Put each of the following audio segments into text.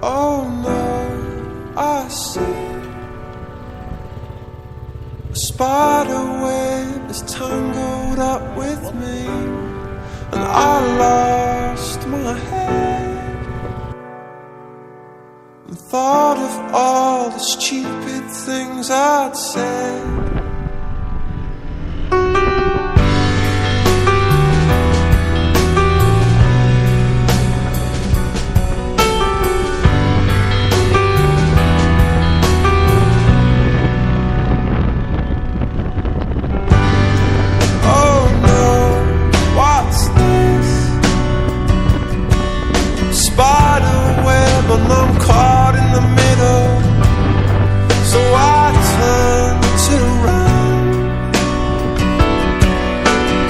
Oh no, I see a spider web is tangled up with me, and I lost my head and thought of all the stupid things I'd said. And I'm caught in the middle, so I turned it around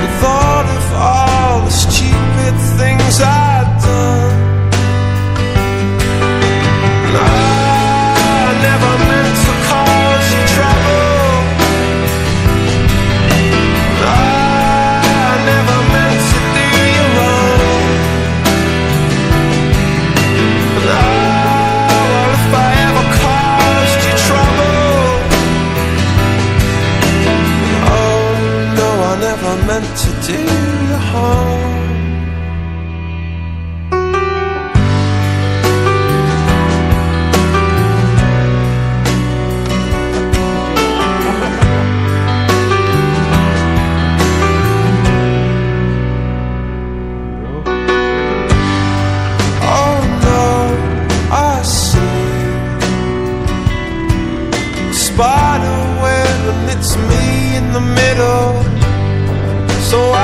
and thought of all the stupid things I'd done. And I never meant to cause you trouble, and I never meant to do you wrong. Meant to do you harm. Oh no, I see a spider web and it's me in the middle. So I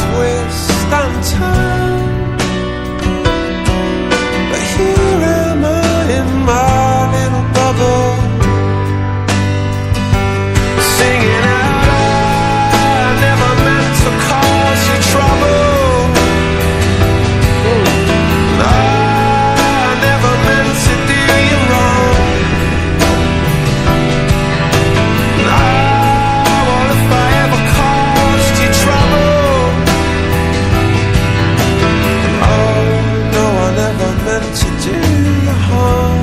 twist and turn, but here am I in my little bubble, singing out, I never meant to cause you trouble, and I never meant to do you wrong, and well, if I ever caused you trouble, meant to do you harm.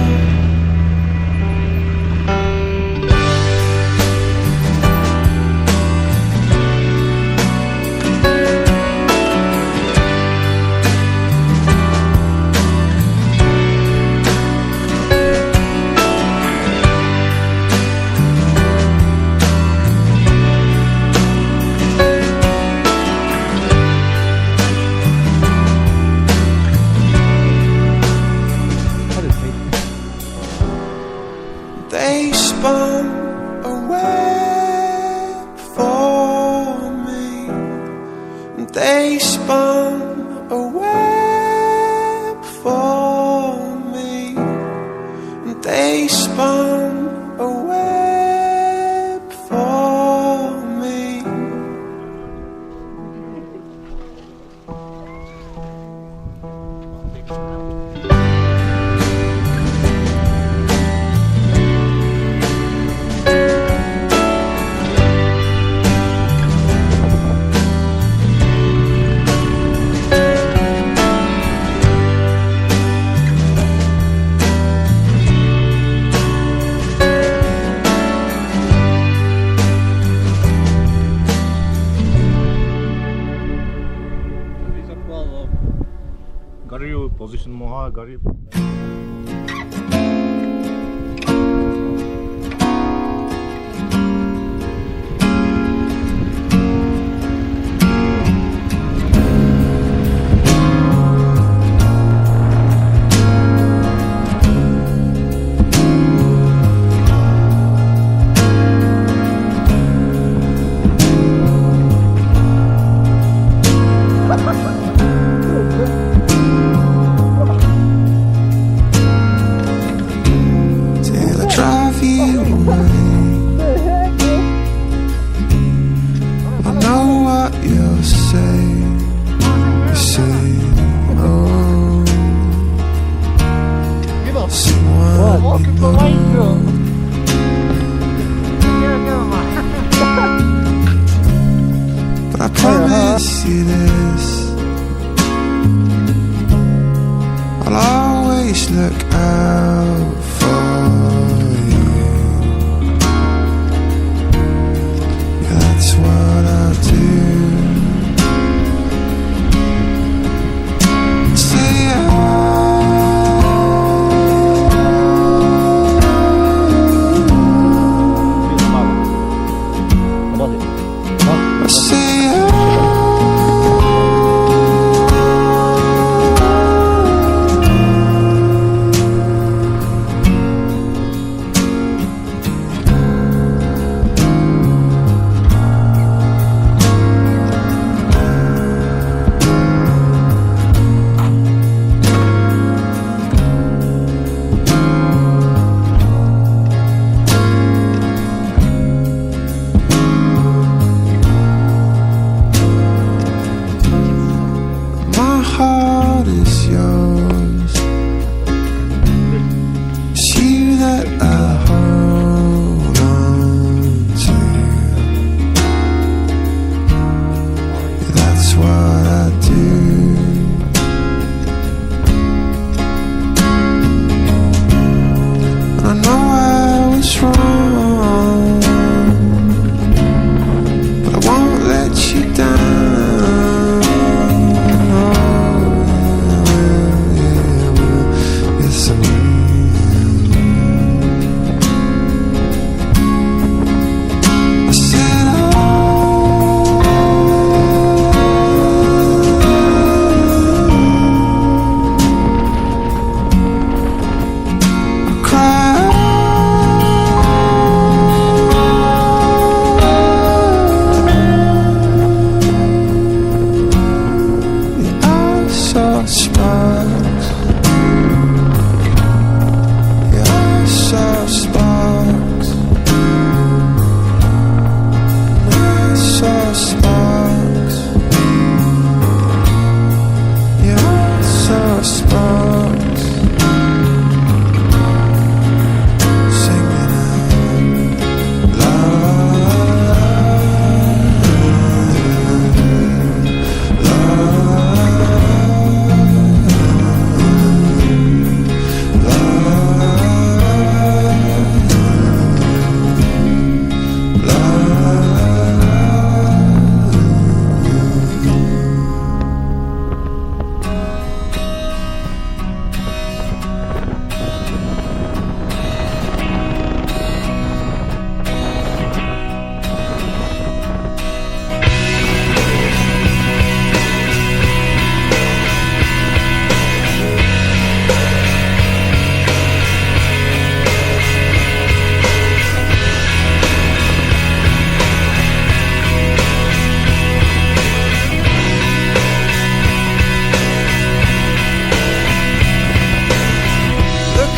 They spun a web for me, and they spun a web for me, and they spun a web for me. Gary position moha Gary. I promise you this, I'll always look out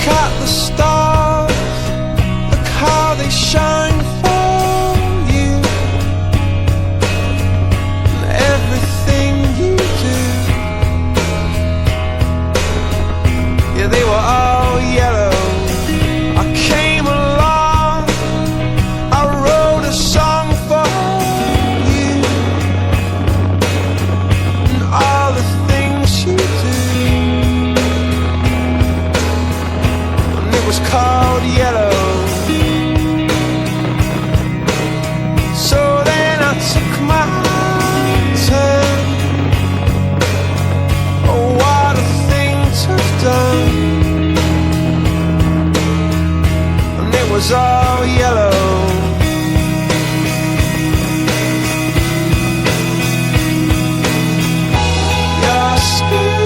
Look at the stars, look how they shine for you, and everything you do. Yeah, they were all yellow. I came along, I wrote a song for you, and all the things you do. And it was called Yellow. So then I took my turn. Oh, what a thing to have done. And it was all yellow. Your skin,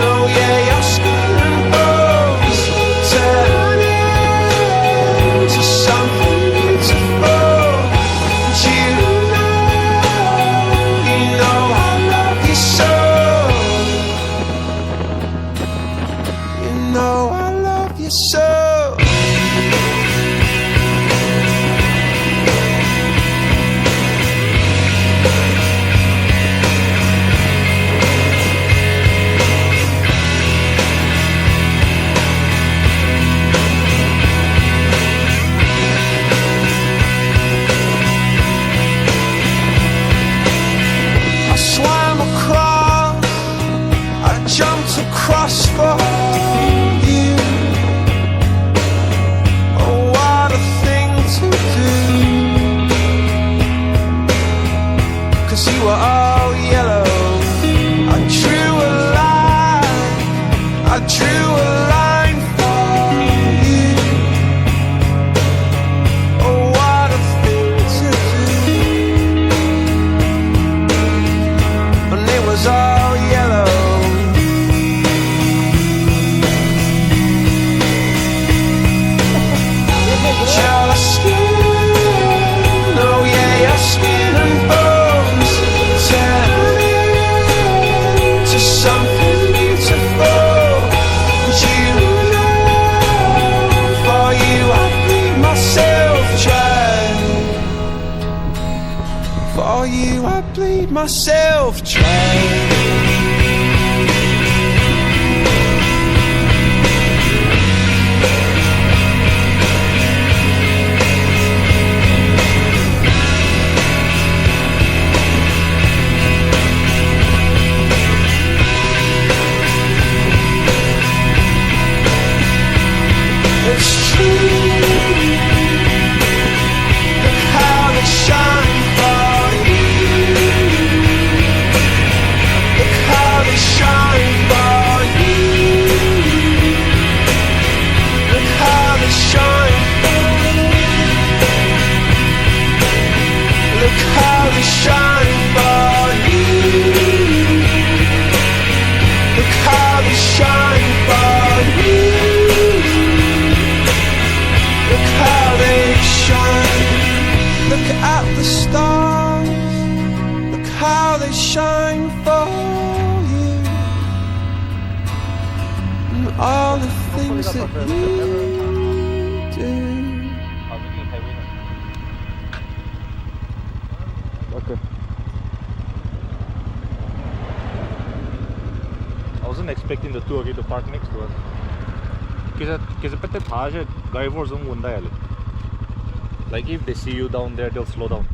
oh yeah, your skin and bones turn into something beautiful. And you know I love you so. You know I love you so. I swam across, I jumped across for you. Oh, what a thing to do. 'Cause you were all yellow. I drew a line, I drew a line for you. Oh, what a thing to do. And it was all yellow. Your skin, oh yeah, your skin and bones turn into something beautiful. And you know, for you I bleed myself dry. For you I bleed myself dry. It's true. Look how they shine for you. Look how they shine for you. Look how they shine for you. Look how they shine for you. Look how they shine for you. Look how they shine. Look at the stars. Look how they shine for you. And all the things that you do. Okay. I wasn't expecting the two of you to park next to us. Because pete tha hai drivers hum gunda hai. Like if they see you down there, they'll slow down.